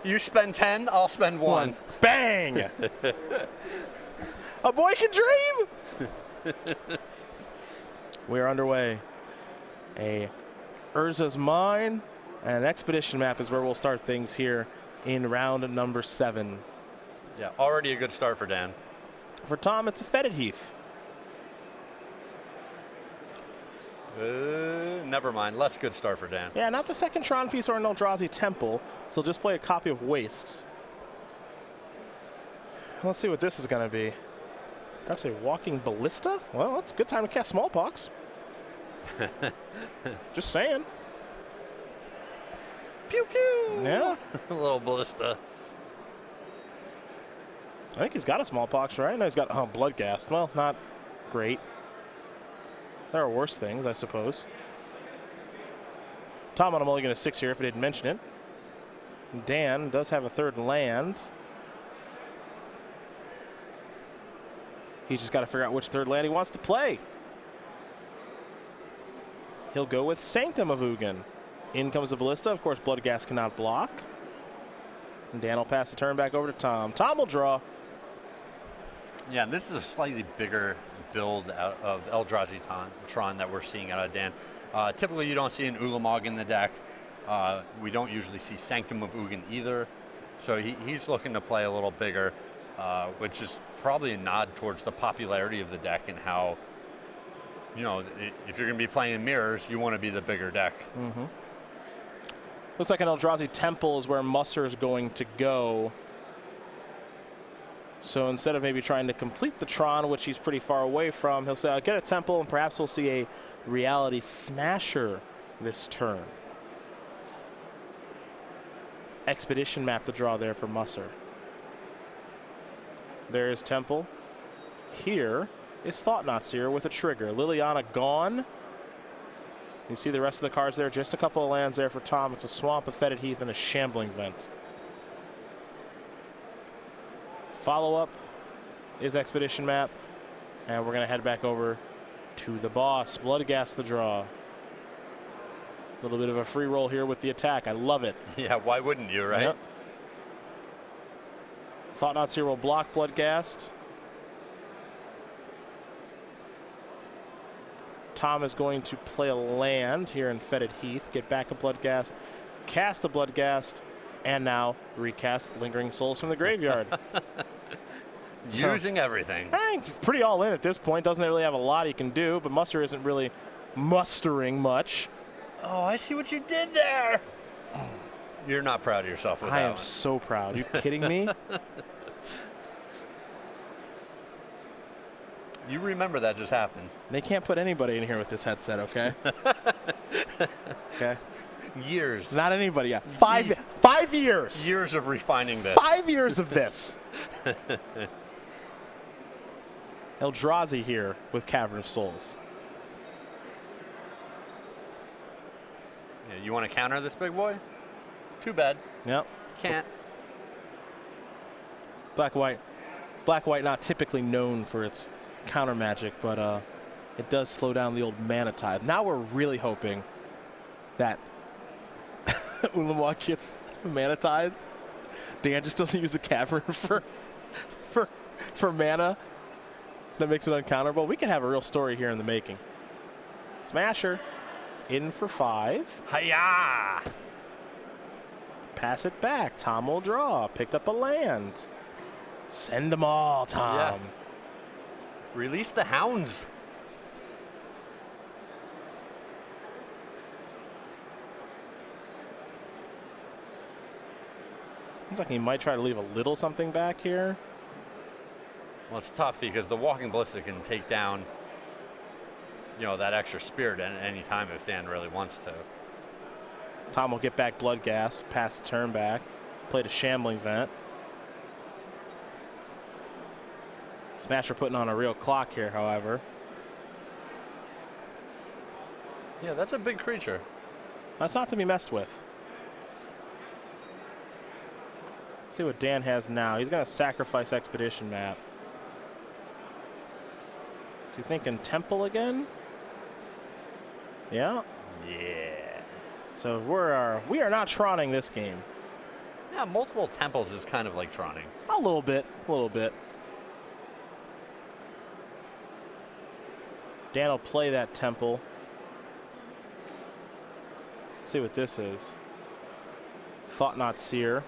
You spend 10, I'll spend 1. Bang! A boy can dream! We're underway. A Urza's Mine and an Expedition map is where we'll start things here in round number 7. Yeah, already a good start for Dan. For Tom, it's a Fetid Heath. Never mind, less good start for Dan. Yeah, not the second Tron piece or an Eldrazi Temple, so he'll just play a copy of Wastes. Let's see what this is going to be. That's a Walking Ballista? Well, that's a good time to cast Smallpox. Just saying. Pew pew! Yeah. A little ballista. I think he's got a Smallpox, right? No, he's got Bloodghast. Well, not great. There are worse things, I suppose. Tom on a mulligan of 6 here if I didn't mention it. Dan does have a third land. He's just got to figure out which third land he wants to play. He'll go with Sanctum of Ugin. In comes the Ballista. Of course, Bloodghast cannot block. And Dan will pass the turn back over to Tom. Tom will draw. Yeah, this is a slightly bigger build out of Eldrazi Tron that we're seeing out of Dan. Typically, you don't see an Ulamog in the deck. We don't usually see Sanctum of Ugin either. So he's looking to play a little bigger, which is probably a nod towards the popularity of the deck and how, you know, if you're going to be playing mirrors, you want to be the bigger deck. Mm-hmm. Looks like an Eldrazi Temple is where Musser is going to go. So instead of maybe trying to complete the Tron, which he's pretty far away from, he'll say, I'll get a Temple, and perhaps we'll see a Reality Smasher this turn. Expedition map to draw there for Musser. There is Temple. Here is Thought-Knot Seer with a trigger. Liliana gone. You see the rest of the cards there. Just a couple of lands there for Tom. It's a Swamp, a Fetid Heath, and a Shambling Vent. Follow-up is Expedition map. And we're going to head back over to the boss. Bloodghast the draw. A little bit of a free roll here with the attack. I love it. Yeah, why wouldn't you, right? Yep. Thought-Knot Seer will block Bloodghast. Tom is going to play a land here in Fetid Heath, get back a Bloodghast, cast a Bloodghast, and now recast Lingering Souls from the graveyard. Using everything. It's pretty all in at this point. Doesn't really have a lot he can do, but Musser isn't really mustering much. Oh, I see what you did there. You're not proud of yourself with that I am one. so proud. Are you kidding me? You remember that just happened. They can't put anybody in here with this headset, okay? Okay. Years. Not anybody. Yeah. 5 years. Years of refining this. 5 years of this. Eldrazi here with Cavern of Souls. Yeah, you want to counter this big boy? Too bad. Yep. Can't. Black-white. Black-white not typically known for its counter magic, but it does slow down the old Mana Tithe. Now we're really hoping that Ulamog gets Mana Tithe. Dan just doesn't use the Cavern for mana. That makes it uncounterable. We can have a real story here in the making. Smasher in for 5. Hiya! Pass it back. Tom will draw. Picked up a land. Send them all, Tom. Yeah. Release the hounds. Looks like he might try to leave a little something back here. Well, it's tough because the Walking Ballista can take down, you know, that extra spirit at any time if Dan really wants to. Tom will get back Bloodghast, pass the turn back, played a Shambling Vent. Smasher putting on a real clock here, however. Yeah, that's a big creature. That's not to be messed with. Let's see what Dan has now. He's going to sacrifice Expedition map. Is he thinking Temple again? Yeah. Yeah. So we are not Troning this game. Yeah, multiple temples is kind of like Troning. A little bit, a little bit. Dan will play that temple. Let's see what this is. Thought not seer.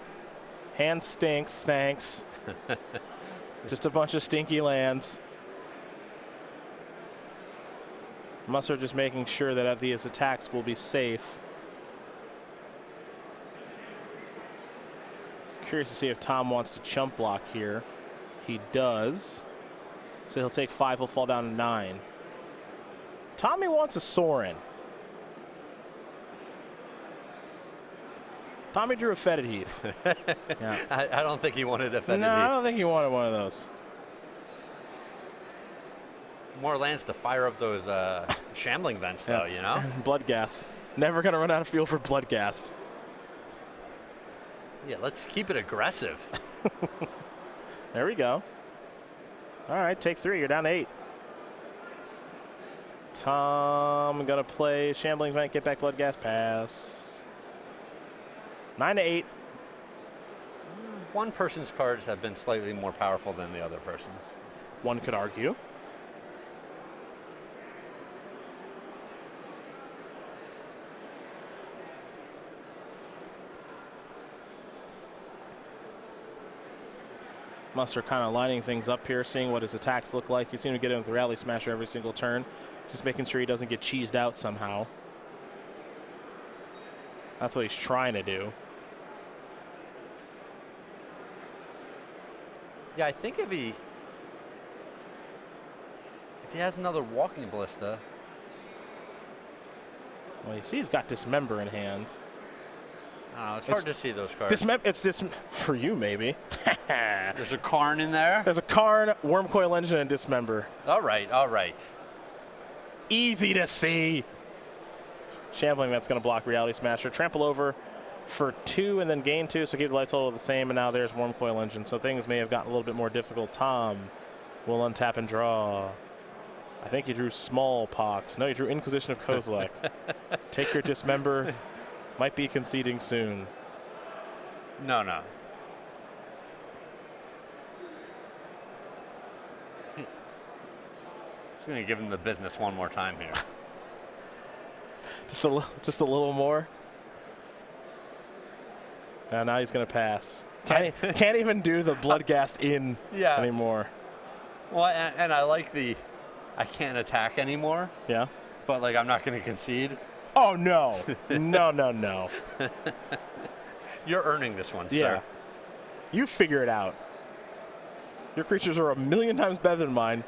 Hand stinks, thanks. Just a bunch of stinky lands. Musser just making sure that his attacks will be safe. Curious to see if Tom wants to chump block here. He does. So he'll take 5, he'll fall down to 9. Tommy wants a Sorin. Tommy drew a Fetid Heath. Yeah. I don't think he wanted a Fetid Heath. No, I don't think he wanted one of those. More lands to fire up those shambling vents, though, you know? Bloodghast. Never going to run out of fuel for Bloodghast. Yeah, let's keep it aggressive. There we go. All right, take 3. You're down to 8. Tom going to play Shambling Vent, get back Bloodghast, pass. 9 to 8. One person's cards have been slightly more powerful than the other person's. One could argue. Musser kind of lining things up here, seeing what his attacks look like. You seem to get him with the Rally Smasher every single turn. Just making sure he doesn't get cheesed out somehow. That's what he's trying to do. Yeah, I think if he has another Walking Ballista. Well, you see he's got Dismember in hand. It's hard to see those cards. It's for you, maybe. There's a Karn in there. There's a Karn, Wormcoil Engine, and Dismember. All right, all right. Easy to see. Shambling Vent's going to block Reality Smasher. Trample over for 2 and then gain 2, so keep the life total the same, and now there's Wormcoil Engine. So things may have gotten a little bit more difficult. Tom will untap and draw. I think you drew Smallpox. No, you drew Inquisition of Kozilek. Take your Dismember. Might be conceding soon. No. Just going to give him the business one more time here. Just a little more. And now he's going to pass. Can't even do the Bloodghast in anymore. Well, and I like I can't attack anymore. Yeah. But like I'm not going to concede. Oh no. No. You're earning this one, yeah. sir. You figure it out. Your creatures are a million times better than mine.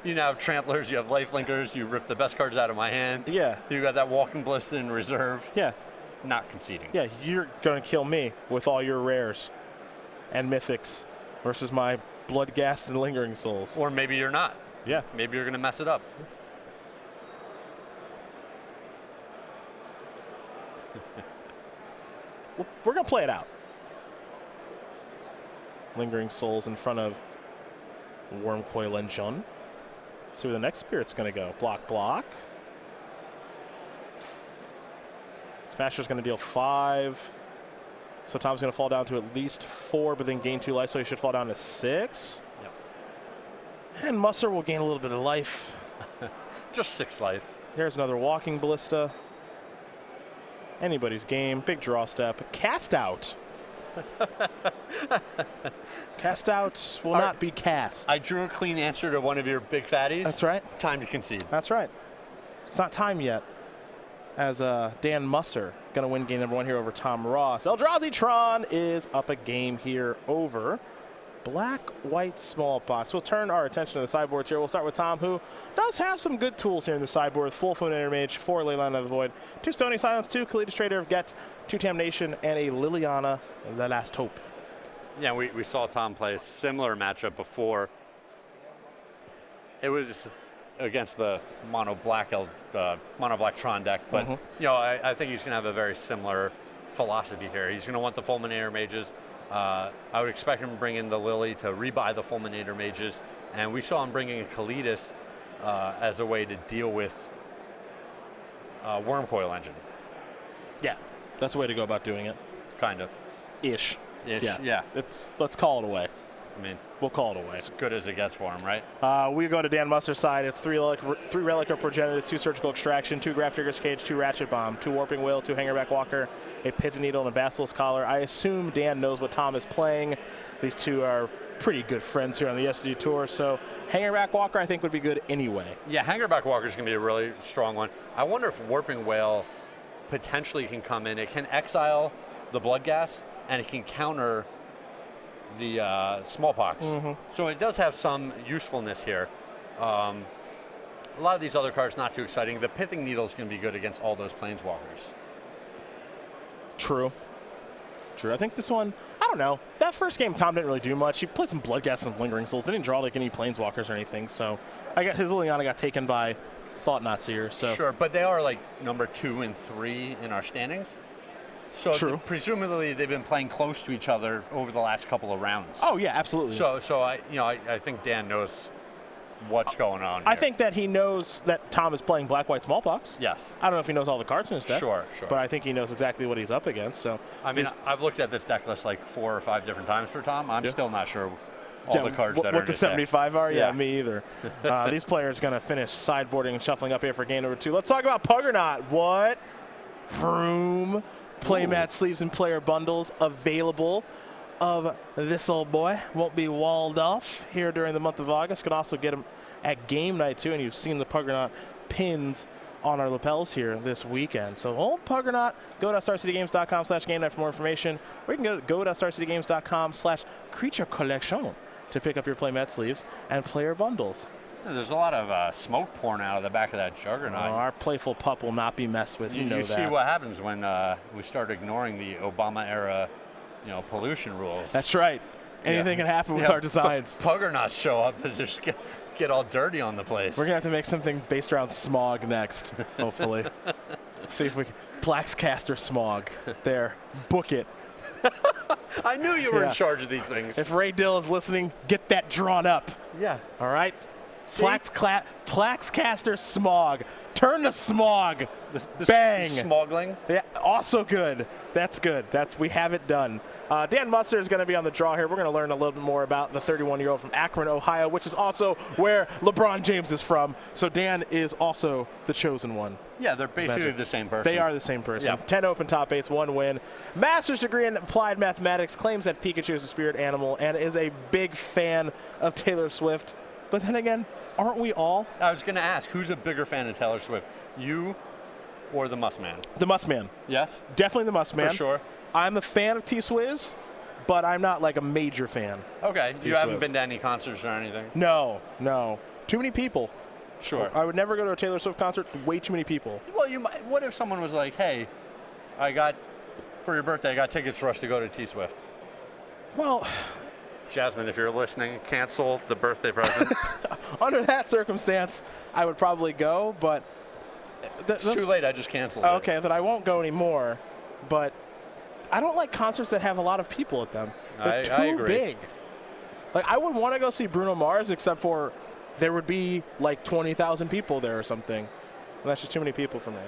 You now have Tramplers, you have Lifelinkers, you rip the best cards out of my hand. Yeah. You got that Walking Ballista in reserve. Yeah. Not conceding. Yeah, you're going to kill me with all your rares and mythics versus my Bloodghast and Lingering Souls. Or maybe you're not. Yeah. Maybe you're going to mess it up. We're going to play it out. Lingering Souls in front of Wormcoil Engine. Let's see where the next Spirit's going to go. Block. Smasher's going to deal 5. So Tom's going to fall down to at least 4, but then gain 2 life, so he should fall down to 6. Yep. And Musser will gain a little bit of life. Just 6 life. There's another Walking Ballista. Anybody's game. Big draw step. Cast Out. Cast Out will not be cast. I drew a clean answer to one of your big fatties. That's right. Time to concede. That's right. It's not time yet. As Dan Musser going to win game number 1 here over Tom Ross. Eldrazi Tron is up a game here over Black-White Smallpox. We'll turn our attention to the sideboards here. We'll start with Tom, who does have some good tools here in the sideboard. Full Fulminator Mage, 4 Leyline of the Void, 2 Stony Silence, 2 Kalidas Trader of Get, 2 Damnation, and a Liliana, the Last Hope. Yeah, we saw Tom play a similar matchup before. It was against the mono black Tron deck, but you know, I think he's going to have a very similar philosophy here. He's going to want the Fulminator Mages. I would expect him to bring in the Lily to rebuy the Fulminator Mages, and we saw him bringing a Kalidas as a way to deal with Wormcoil Engine. Yeah, that's the way to go about doing it. Kind of. Ish. Yeah. Let's call it away. I mean, we'll call it away. As good as it gets for him, right? We go to Dan Musser's side. It's 3 Relic of Progenitors, 2 Surgical Extraction, 2 Graft Digger's Cage, 2 Ratchet Bomb, 2 Warping Whale, 2 Hangerback Walker, a Pithing Needle, and a Basilisk Collar. I assume Dan knows what Tom is playing. These two are pretty good friends here on the SCG Tour, so Hangerback Walker I think would be good anyway. Yeah, Hangerback Walker is going to be a really strong one. I wonder if Warping Whale potentially can come in. It can exile the Blood Gas, and it can counter the Smallpox. So it does have some usefulness here. A lot of these other cards not too exciting. The Pithing Needle is going to be good against all those Planeswalkers. True. I think this one, I don't know. That first game, Tom didn't really do much. He played some Blood Gas and Lingering Souls. Didn't draw like any Planeswalkers or anything. So I guess his Liliana got taken by Thought Knots here. So. Sure, but they are like number 2 and 3 in our standings. So presumably they've been playing close to each other over the last couple of rounds. Oh yeah, absolutely. So I think Dan knows what's going on here. I think that he knows that Tom is playing Black-White Smallpox. Yes. I don't know if he knows all the cards in his deck. Sure. But I think he knows exactly what he's up against. So I mean, I've looked at this deck list like 4 or 5 different times for Tom. I'm still not sure all the cards that are what the 75 are. Yeah, me either. These players going to finish sideboarding and shuffling up here for game number 2. Let's talk about Puggernaut. What? Vroom. Playmat sleeves and player bundles available of this old boy. Won't be walled off here during the month of August. Can also get them at game night too. And you've seen the Puggernaut pins on our lapels here this weekend. So old Puggernaut, go to StarCityGames.com/game night for more information. Or you can go to StarCityGames.com/creature collection to pick up your playmat sleeves and player bundles. There's a lot of smoke pouring out of the back of that Juggernaut. Our playful pup will not be messed with. You know that. You see what happens when we start ignoring the Obama-era, pollution rules. That's right. Anything can happen with our designs. Puggernauts show up and just get all dirty on the place. We're going to have to make something based around smog next, hopefully. See if we can. Plaxcaster Smog. There. Book it. I knew you were in charge of these things. If Ray Dill is listening, get that drawn up. Yeah. All right? Plaxcaster Smog. Turn to smog. Bang. Smogling. Yeah, also good. That's good. We have it done. Dan Musser is going to be on the draw here. We're going to learn a little bit more about the 31-year-old from Akron, Ohio, which is also where LeBron James is from. So Dan is also the chosen one. Yeah, they're basically the same person. They are the same person. Yeah. 10 open top 8s, 1 win. Master's degree in applied mathematics, claims that Pikachu is a spirit animal, and is a big fan of Taylor Swift. But then again, aren't we all? I was going to ask, who's a bigger fan of Taylor Swift? You or the Mussman? The Mussman. Yes? Definitely the Mussman. For sure. I'm a fan of T-Swizz, but I'm not like a major fan. Okay. You haven't been to any concerts or anything? No. Too many people. Sure. I would never go to a Taylor Swift concert. Way too many people. Well, what if someone was like, hey, for your birthday, I got tickets for us to go to T-Swift? Well, Jasmine, if you're listening, cancel the birthday present. Under that circumstance, I would probably go, but it's too late. I just canceled it. Okay, then I won't go anymore. But I don't like concerts that have a lot of people at them. They're I too agree. big. Like, I would want to go see Bruno Mars, except for there would be like 20,000 people there or something. And that's just too many people for me.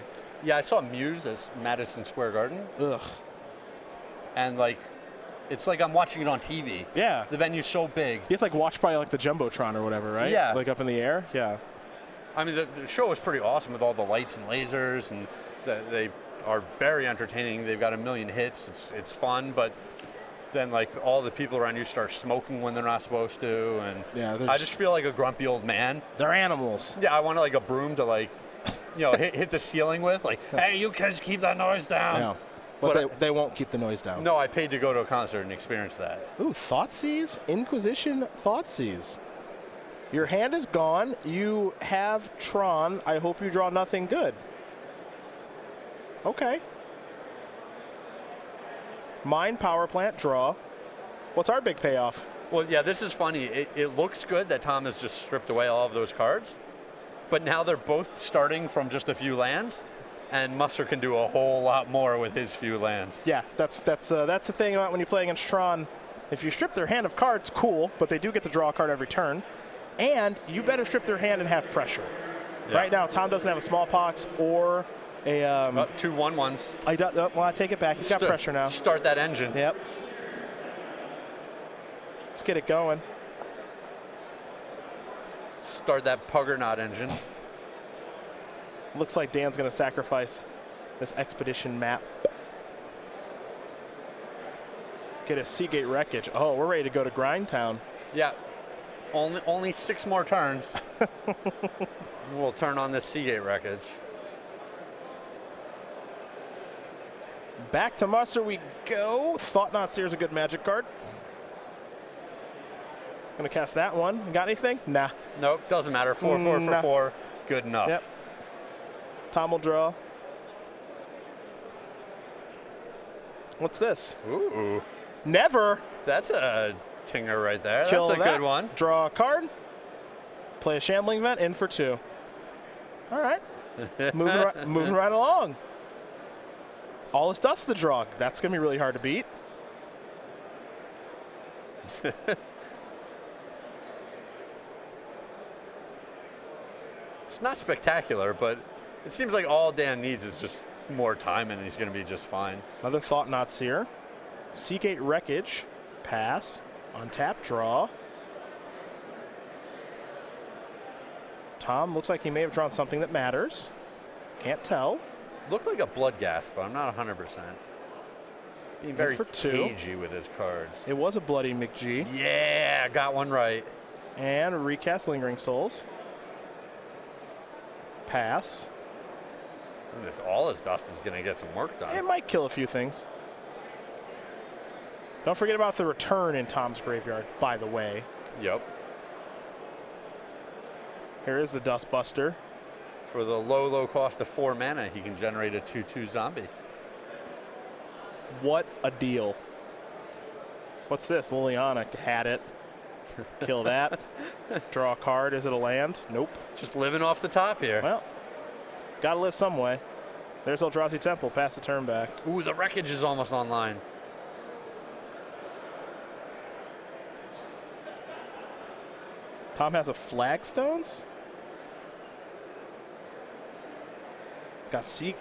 Yeah, I saw Muse at Madison Square Garden. Ugh. And it's like I'm watching it on TV. Yeah. The venue's so big. You have to watch probably like the Jumbotron or whatever, right? Yeah. Like up in the air? Yeah. I mean, the show is pretty awesome with all the lights and lasers, and they are very entertaining. They've got a million hits. It's fun, but then all the people around you start smoking when they're not supposed to, and I just feel like a grumpy old man. They're animals. Yeah, I want a broom to hit the ceiling with, hey, you kids keep that noise down. Yeah. But they won't keep the noise down. No, I paid to go to a concert and experience that. Ooh, Thoughtseize? Inquisition Thoughtseize. Your hand is gone. You have Tron. I hope you draw nothing good. Okay. Mine, Power Plant, draw. What's our big payoff? Well, yeah, this is funny. It looks good that Tom has just stripped away all of those cards, but now they're both starting from just a few lands. And Musser can do a whole lot more with his few lands. Yeah, that's the thing about when you play against Tron. If you strip their hand of cards, cool, but they do get to draw a card every turn. And you better strip their hand and have pressure. Yeah. Right now, Tom doesn't have a Smallpox or a... 2 1/1s. Well, I take it back. He's got pressure now. Start that engine. Yep. Let's get it going. Start that Puggernaut engine. Looks like Dan's going to sacrifice this expedition map. Get a Seagate wreckage. Oh, we're ready to go to Grindtown. Yeah. Only 6 more turns. We'll turn on this Seagate wreckage. Back to Musser we go. Thought Not Seer's a good Magic card. Gonna cast that one. Got anything? Nah. Nope, doesn't matter. 4, 4 for 4. Good enough. Yep. Tom will draw. What's this? Ooh. Never. That's a tinger right there. Kill That's a that. good one. Draw a card. Play a Shambling Vent. In for 2. All right. moving right along. All this dust the draw. That's going to be really hard to beat. It's not spectacular, but it seems like all Dan needs is just more time and he's going to be just fine. Another Thought Not Seer. Seagate Wreckage. Pass. Untap. Draw. Tom looks like he may have drawn something that matters. Can't tell. Looked like a Blood Gas, but I'm not 100%. Being very for 2. cagey with his cards. It was a Bloody McG. Yeah, got one right. And recast Lingering Souls. Pass. All his dust is going to get some work done. It might kill a few things. Don't forget about the return in Tom's graveyard, by the way. Yep. Here is the Dust Buster. For the low cost of 4 mana, he can generate a 2/2 zombie. What a deal. What's this? Liliana had it. Kill that. Draw a card. Is it a land? Nope. Just living off the top here. Well, gotta live some way. There's Eldrazi Temple. Pass the turn back. Ooh, the wreckage is almost online. Tom has a Flagstones.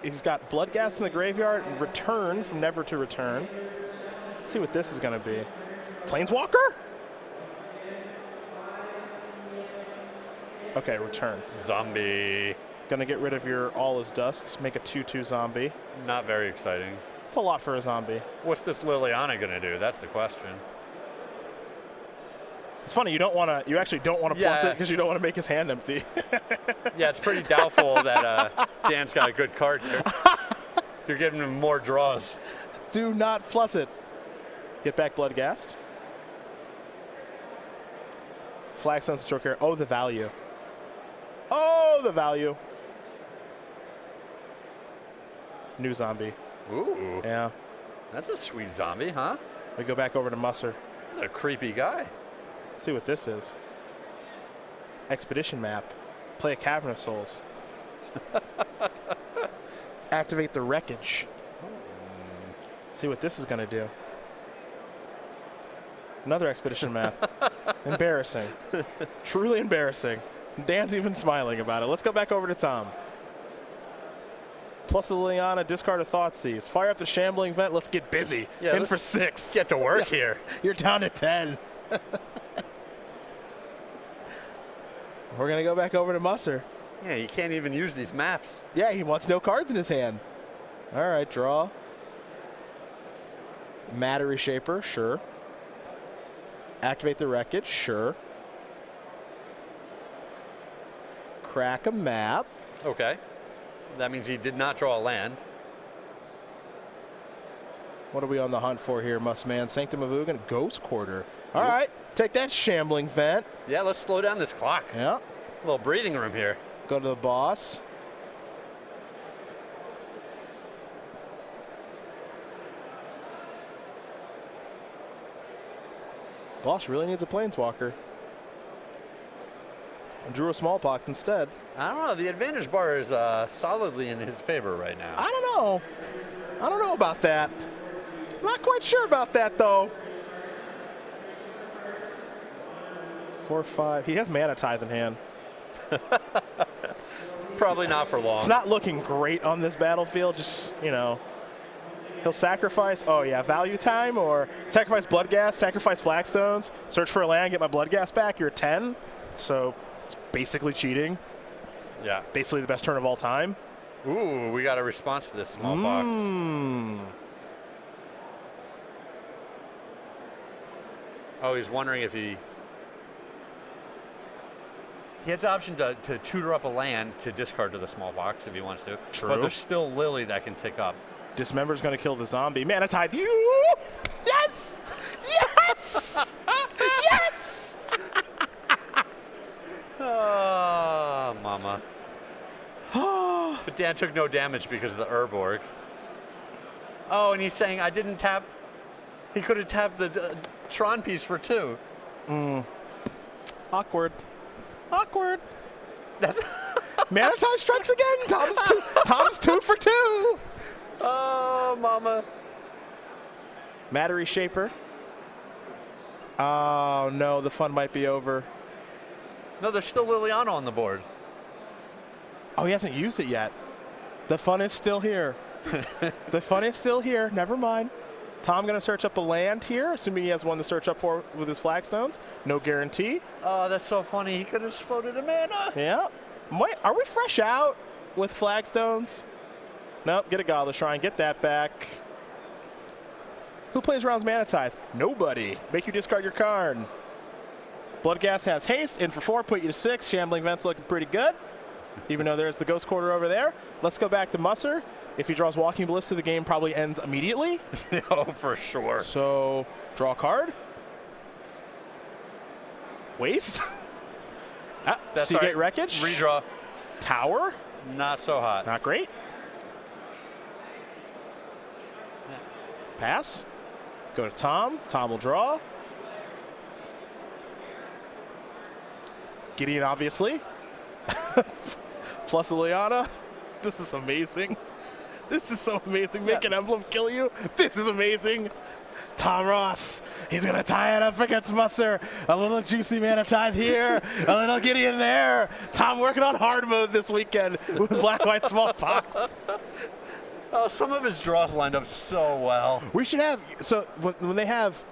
He's got Blood Gas in the graveyard. Return from Never to Return. Let's see what this is going to be. Planeswalker? Okay, return. Zombie. Going to get rid of your all his dusts. Make a 2/2 zombie. Not very exciting. It's a lot for a zombie. What's this Liliana going to do? That's the question. It's funny, you actually don't want to plus it because you don't want to make his hand empty. Yeah, it's pretty doubtful that Dan's got a good card here. You're giving him more draws. Do not plus it. Get back Bloodghast. Flagstone's choke here. Oh, the value. Oh, the value. New zombie. Ooh. Yeah. That's a sweet zombie, huh? We go back over to Musser. This is a creepy guy. Let's see what this is. Expedition map. Play a Cavern of Souls. Activate the wreckage. See what this is going to do. Another expedition map. Embarrassing. Truly embarrassing. Dan's even smiling about it. Let's go back over to Tom. Plus the Liliana, discard a Thoughtseize. Fire up the Shambling Vent. Let's get busy. Yeah, in for 6. Get to work here. You're down to 10. We're going to go back over to Musser. Yeah, you can't even use these maps. Yeah, he wants no cards in his hand. All right, draw. Matter Reshaper, sure. Activate the wreckage, sure. Crack a map. Okay. That means he did not draw a land. What are we on the hunt for here, Mussman? Sanctum of Ugin, Ghost Quarter. All right, take that Shambling Vent. Yeah, let's slow down this clock. Yeah. A little breathing room here. Go to the boss. Boss really needs a Planeswalker. And drew a Smallpox instead. I don't know. The advantage bar is solidly in his favor right now. I don't know. I don't know about that. Not quite sure about that, though. 4, 5. He has Mana Tithe in hand. Probably not for long. It's not looking great on this battlefield. Just, you know, He'll sacrifice, oh yeah, value time, or sacrifice blood gas, sacrifice flagstones, search for a land, get my blood gas back. You're 10, so it's basically cheating. Yeah. Basically the best turn of all time. Ooh, we got a response to this small box. Oh, he's wondering if he has the option to tutor up a land to discard to the small box if he wants to. True. But there's still Lily that can tick up. Dismember's going to kill the zombie. Mana Tithe. Yes! Yes! Yes! Oh, mama. But Dan took no damage because of the Urborg. Oh, and he's saying I didn't tap. He could have tapped the Tron piece for 2. Awkward. Awkward. That's Mana Tithe strikes again. Tom's 2 for 2. Oh, mama. Mattery Shaper. Oh, no, the fun might be over. No, there's still Liliana on the board. Oh, he hasn't used it yet. The fun is still here. The fun is still here. Never mind. Tom going to search up a land here, assuming he has one to search up for with his flagstones. No guarantee. Oh, that's so funny. He could have just floated a mana. Yeah. Wait, are we fresh out with flagstones? Nope, get a Godless Shrine, get that back. Who plays around Mana Tithe? Nobody. Make you discard your card. Bloodghast has haste, in for 4, put you to 6. Shambling Vent's looking pretty good, even though there's the Ghost Quarter over there. Let's go back to Musser. If he draws Walking Ballista, the game probably ends immediately. Oh, for sure. So, draw a card. Waste. Seagate right. Wreckage. Redraw. Tower. Not so hot. Not great. Pass. Go to Tom. Tom will draw. Gideon, obviously. Plus Liliana. This is amazing. This is so amazing. Make an emblem kill you. This is amazing. Tom Ross. He's going to tie it up against Musser. A little juicy Mana Tithe here. A little Gideon there. Tom working on hard mode this weekend with Black-White Smallpox. Oh, some of his draws lined up so well. We should have, so when they have,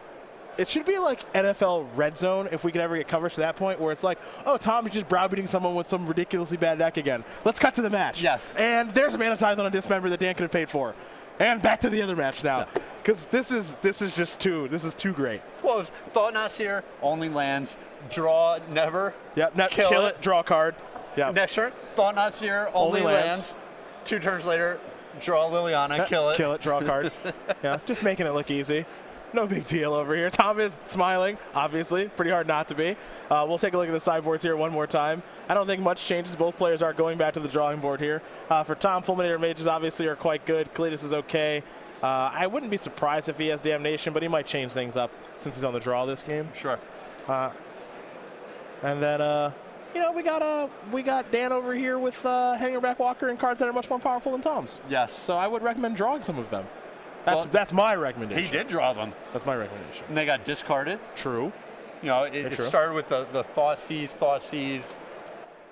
it should be like NFL Red Zone if we could ever get coverage to that point where it's like, oh, Tom is just browbeating someone with some ridiculously bad deck again. Let's cut to the match. Yes. And there's a Mana Tithe on a Dismember that Dan could have paid for. And back to the other match now. Because this is just too great. Well, it was Thought Not Seer, only lands, draw never. Yeah, kill it, draw a card. Yeah. Next turn, Thought Not Seer, only lands. 2 turns later, draw Liliana, kill it. Kill it, draw a card. Yeah, just making it look easy. No big deal over here. Tom is smiling, obviously. Pretty hard not to be. We'll take a look at the sideboards here one more time. I don't think much changes. Both players are going back to the drawing board here. For Tom, Fulminator Mages obviously are quite good. Kalidas is okay. I wouldn't be surprised if he has Damnation, but he might change things up since he's on the draw this game. Sure. And then, you know, we got Dan over here with Hangerback Walker and cards that are much more powerful than Tom's. Yes. So I would recommend drawing some of them. That's my recommendation. He did draw them. That's my recommendation. And they got discarded. True. You know, it started with the Thought Seize,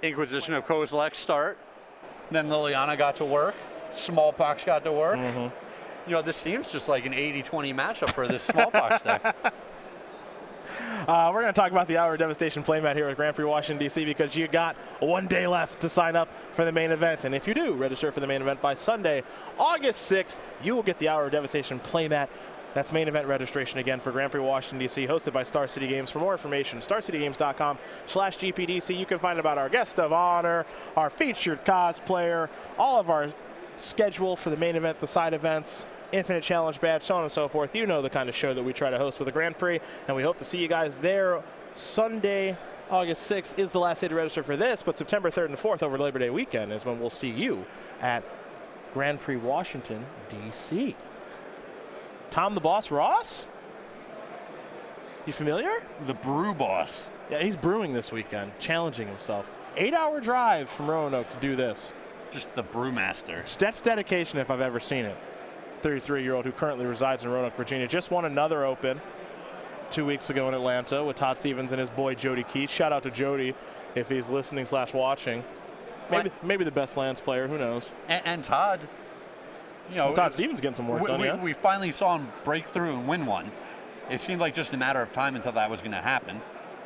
Inquisition of Kozilek start. Then Liliana got to work. Smallpox got to work. Mm-hmm. You know, this seems just like an 80-20 matchup for this Smallpox deck. We're going to talk about the Hour of Devastation playmat here at Grand Prix Washington, D.C. because you got 1 day left to sign up for the main event. And if you do register for the main event by Sunday, August 6th, you will get the Hour of Devastation playmat. That's main event registration again for Grand Prix Washington, D.C., hosted by Star City Games. For more information, starcitygames.com/GPDC. You can find about our guest of honor, our featured cosplayer, all of our schedule for the main event, the side events, Infinite Challenge badge, so on and so forth. You know the kind of show that we try to host with the Grand Prix, and we hope to see you guys there. Sunday, August 6th is the last day to register for this, but September 3rd and 4th over Labor Day weekend is when we'll see you at Grand Prix Washington, D.C. Tom the Boss Ross? You familiar? The Brew Boss. Yeah, he's brewing this weekend, challenging himself. 8-hour drive from Roanoke to do this. Just the Brewmaster. That's dedication if I've ever seen it. 33-year-old who currently resides in Roanoke, Virginia. Just won another Open 2 weeks ago in Atlanta with Todd Stevens and his boy Jody Keith. Shout out to Jody if he's listening/watching. Maybe the best Lance player, who knows. And Todd, you know, Todd Stevens getting some work done, yeah. we finally saw him break through and win one. It seemed like just a matter of time until that was going to happen.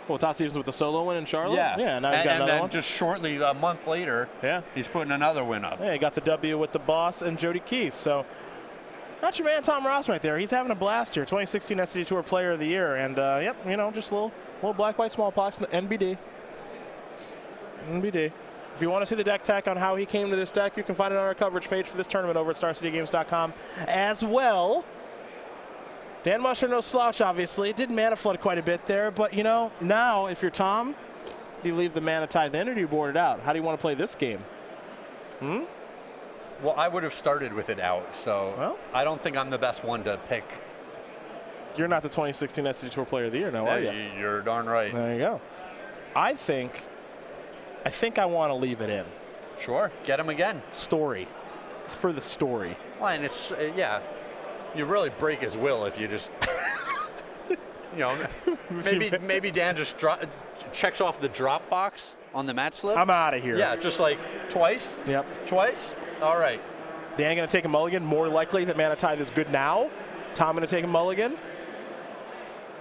Well, Todd Stevens with the solo win in Charlotte? Yeah. Yeah, now he's got another then one. just shortly, a month later, he's putting another win up. Yeah, he got the W with the boss and Jody Keith. So that's your man Tom Ross right there. He's having a blast here. 2016 SCG Tour Player of the Year. And, yep, you know, just a little black-white smallpox in the NBD. NBD. If you want to see the deck tech on how he came to this deck, you can find it on our coverage page for this tournament over at StarCityGames.com as well. Dan Musser, no slouch, obviously. Did mana flood quite a bit there, but, you know, now if you're Tom, do you leave the mana tithe in or do you board it out? How do you want to play this game? Well, I would have started with it out, so I don't think I'm the best one to pick. You're not the 2016 SCG Tour Player of the Year now, are you? You're darn right. There you go. I think I want to leave it in. Sure, get him again. Story. It's for the story. Well, and it's, you really break his will if you just, you know, maybe Dan just checks off the drop box on the match slip. I'm out of here. Yeah, just like twice. Yep. Twice? All right. Dan going to take a mulligan. More likely that mana tithe is good now. Tom going to take a mulligan.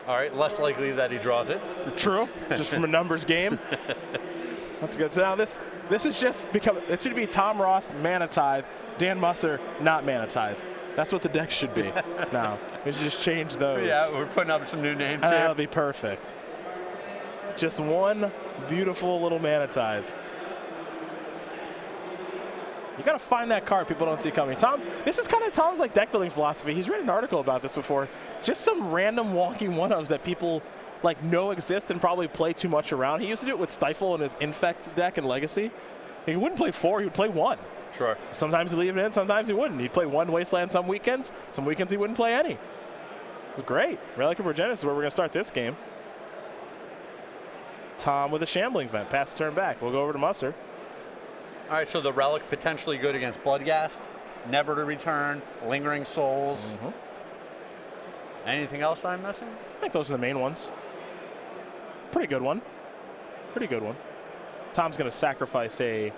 All right, less likely that he draws it. True, just from a numbers game. That's good. So now this is just become, it should be Tom Ross, mana tithe, Dan Musser, not mana tithe. That's what the deck should be. Now, we should just change those. Yeah, we're putting up some new names here. That'll be perfect. Just one beautiful little mana tithe. You got to find that card people don't see coming. Tom, this is kind of Tom's like deck building philosophy. He's written an article about this before. Just some random wonky one-ofs that people like know exist and probably play too much around. He used to do it with Stifle in his Infect deck and Legacy. He wouldn't play 4, he would play 1. Sure. Sometimes he'd leave it in, sometimes he wouldn't. He'd play 1 Wasteland some weekends he wouldn't play any. It was great. Relic of Progenitus is where we're going to start this game. Tom with a Shambling Vent. Pass the turn back. We'll go over to Musser. All right, so the Relic potentially good against Bloodghast, Never to Return, Lingering Souls. Anything else I'm missing? I think those are the main ones. Pretty good one. Pretty good one. Tom's going to sacrifice a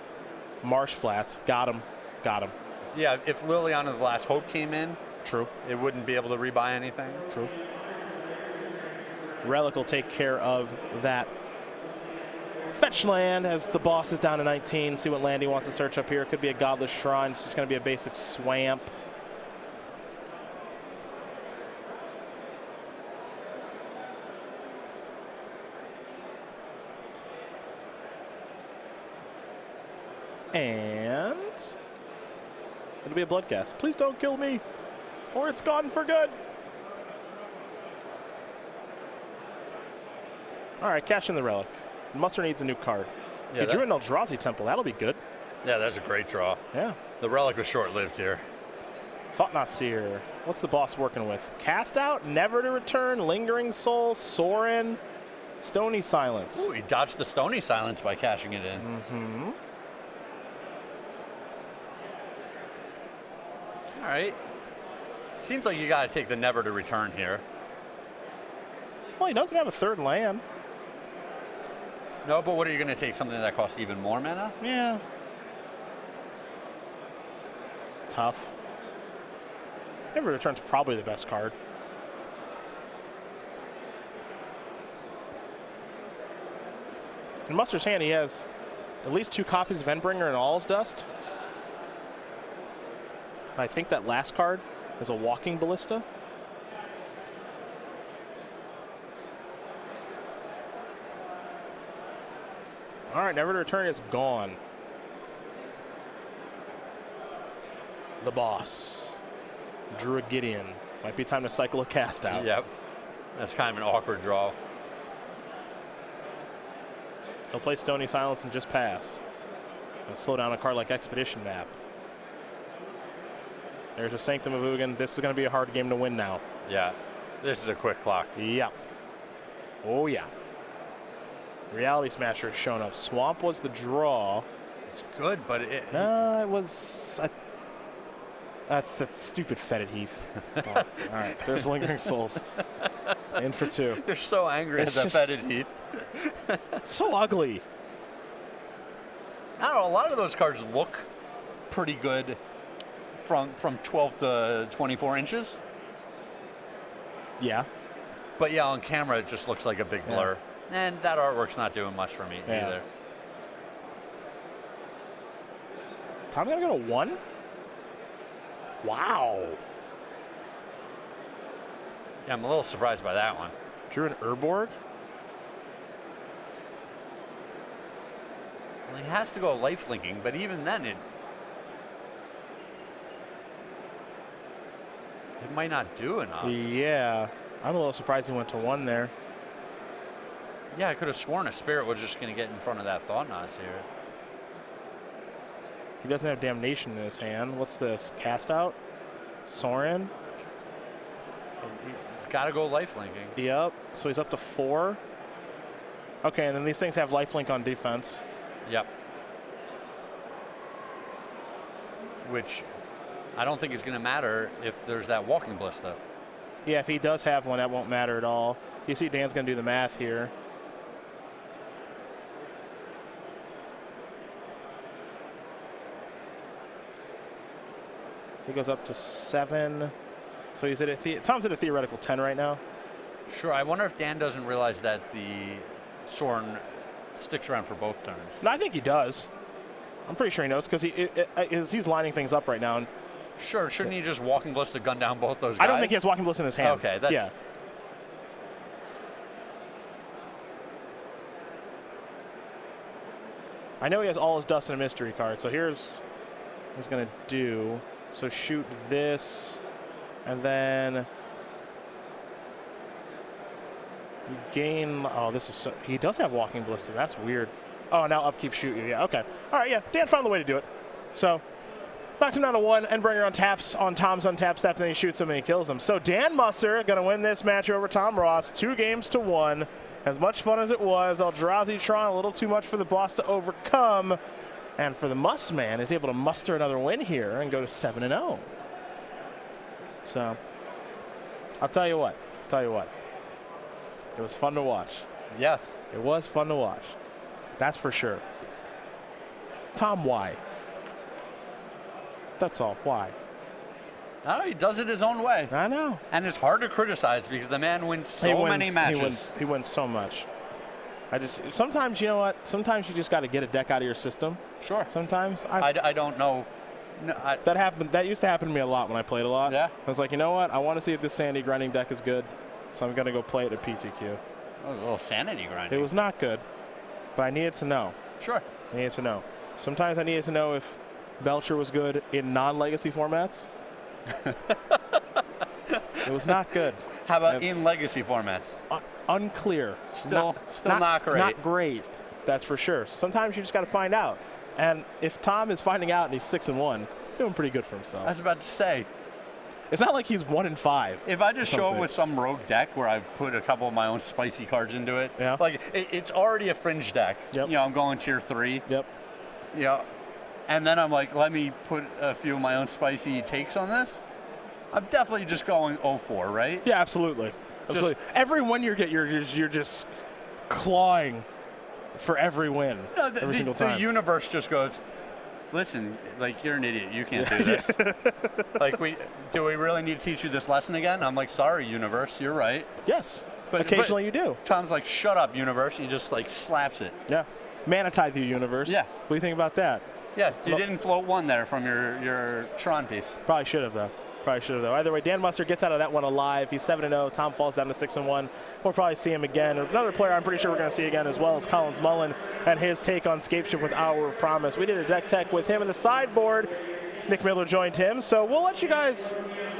Marsh Flats. Got him. Got him. Yeah, if Liliana of the Last Hope came in, true, it wouldn't be able to rebuy anything. True. Relic will take care of that fetch land as the boss is down to 19. See what land he wants to search up here. It could be a Godless Shrine. It's just going to be a basic swamp. And it'll be a Bloodghast. Please don't kill me, or it's gone for good. All right, cash in the Relic. Musser needs a new card. Yeah, he drew an Eldrazi Temple. That'll be good. Yeah, that's a great draw. Yeah. The Relic was short-lived here. Thought Not Seer. What's the boss working with? Cast Out, Never to Return, Lingering Soul, Sorin, Stony Silence. Ooh, he dodged the Stony Silence by cashing it in. All right. Seems like you got to take the Never to Return here. Well, he doesn't have a third land. No, but what are you going to take? Something that costs even more mana? Yeah. It's tough. Never Return's probably the best card. In Musser's hand, he has at least 2 copies of Endbringer and All's Dust. I think that last card is a Walking Ballista. All right, Never to Return is gone. The boss, Drew a Gideon. Might be time to cycle a Cast Out. Yep. That's kind of an awkward draw. He'll play Stony Silence and just pass. And slow down a card like Expedition Map. There's a Sanctum of Ugin. This is going to be a hard game to win now. Yeah. This is a quick clock. Yeah. Oh, yeah. Reality Smasher has shown up. Swamp was the draw. It's good, but it was... that's that stupid Fetid Heath. All right, there's Lingering Souls. In for 2. They're so angry at the Fetid Heath. So ugly. I don't know, a lot of those cards look pretty good from 12 to 24 inches. Yeah. But yeah, on camera it just looks like a big blur. And that artwork's not doing much for me either. Tom gonna go to 1? Wow. Yeah, I'm a little surprised by that one. Drew an Urborg? Well, he has to go lifelinking, but even then it might not do enough. Yeah. I'm a little surprised he went to 1 there. Yeah, I could have sworn a Spirit was just going to get in front of that Thought-Knot here. He doesn't have Damnation in his hand. What's this? Cast out? Sorin? He's got to go lifelinking. Yep. So he's up to 4. Okay, and then these things have lifelink on defense. Yep. Which I don't think is going to matter if there's that Walking Bliss, though. Yeah, if he does have one, that won't matter at all. You see Dan's going to do the math here. He goes up to 7. So he's at Tom's at a theoretical 10 right now. Sure. I wonder if Dan doesn't realize that the Sorin sticks around for both turns. No, I think he does. I'm pretty sure he knows because he's lining things up right now. And sure. Shouldn't he just Walking Bliss to gun down both those guys? I don't think he has Walking Bliss in his hand. Okay. That's, yeah. I know he has all his dust in a mystery card. So here's what he's going to do. So shoot this, and then you gain. Oh, this is so. He does have Walking Bliss. That's weird. Oh, now upkeep shoot you. Yeah. Okay. All right. Yeah. Dan found the way to do it. So knocks him down to 1. Endbringer on taps on Tom's untapped step, and then he shoots him and he kills him. So Dan Musser going to win this match over Tom Ross, 2 games to 1. As much fun as it was, Eldrazi Tron a little too much for the boss to overcome. And for the Muss man, is able to muster another win here and go to 7-0. So, I'll tell you what. It was fun to watch. Yes. It was fun to watch. That's for sure. Tom, why? That's all. Why? I don't know, he does it his own way. I know. And it's hard to criticize because the man wins so many matches. He wins so much. Sometimes, you know what? Sometimes you just got to get a deck out of your system. Sure. Sometimes. I don't know. No, that happened. That used to happen to me a lot when I played a lot. Yeah. I was like, you know what? I want to see if this Sandy grinding deck is good. So I'm going to go play it at PTQ. Oh, a little sanity grinding. It was not good, but I needed to know. Sure. I needed to know. Sometimes I needed to know if Belcher was good in non-legacy formats. It was not good. How about in legacy formats? Unclear. Still not great. Not great, that's for sure. Sometimes you just got to find out. And if Tom is finding out and he's 6-1, doing pretty good for himself. I was about to say. It's not like he's 1-5. If I just show up with some rogue deck where I've put a couple of my own spicy cards into it, like it's already a fringe deck. Yep. You know, I'm going tier 3. Yep. Yeah. And then I'm like, let me put a few of my own spicy takes on this. I'm definitely just going 0-4, right? Yeah, absolutely. Absolutely. Every win you get, you're just clawing for every win. No, every single time. The universe just goes, listen, like, you're an idiot. You can't do this. Like, do we really need to teach you this lesson again? I'm like, sorry, universe, you're right. Yes. But occasionally you do. Tom's like, shut up, universe. He just, like, slaps it. Yeah. Mana Tithe you, universe. Yeah. What do you think about that? Yeah, you didn't float 1 there from your Tron piece. Probably should have, though. Either way, Dan Musser gets out of that one alive. He's 7-0. Tom falls down to 6-1. We'll probably see him again. Another player I'm pretty sure we're going to see again as well is Collins Mullen and his take on Scapeship with Hour of Promise. We did a deck tech with him in the sideboard. Nick Miller joined him. So we'll let you guys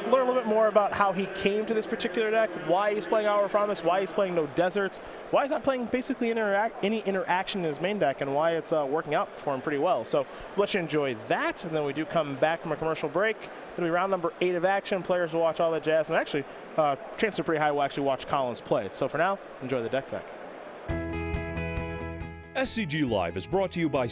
learn a little bit more about how he came to this particular deck, why he's playing Hour of Promise, why he's playing No Deserts, why he's not playing basically any interaction in his main deck, and why it's working out for him pretty well. So we'll let you enjoy that, and then we do come back from a commercial break. It'll be round number 8 of action. Players will watch all that jazz, and actually, chances are pretty high we'll actually watch Collins play. So for now, enjoy the deck tech. SCG Live is brought to you by